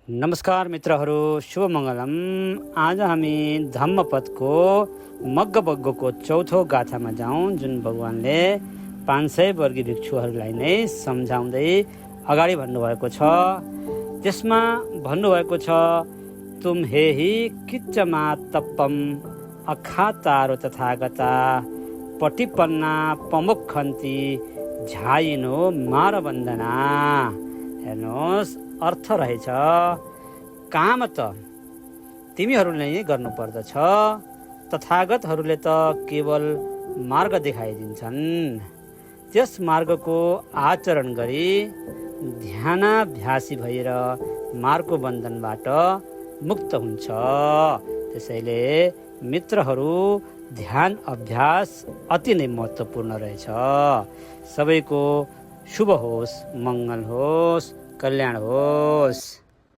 नमस्कार मित्रहरू, शुभ मङ्गलम। आज हामी धम्मपदको मग्गबग्गोको चौथो गाथामा जाउँ, जुन भगवानले 500 वर्गी भिक्षुहरूलाई नै सम्झाउँदै अगाडि भन्नुभएको छ। त्यसमा भन्नुभएको छ, तुम हे हि किच्चमा तप्पम अखातारो तथागता पटिपन्ना पमुखन्ती झाइनो मारबन्दना। हेर्नुहोस्, अर्थ रहेछ, काम त तिमीहरूले नै गर्नुपर्दछ, तथागतहरूले त केवल मार्ग देखाइदिन्छन्। त्यस मार्गको आचरण गरी ध्यानाभ्यासी भएर मार्गको बन्धनबाट मुक्त हुन्छ। त्यसैले मित्रहरू, ध्यान अभ्यास अति नै महत्त्वपूर्ण रहेछ। सबैको शुभ होस्, मङ्गल होस्, कल्याण होस्।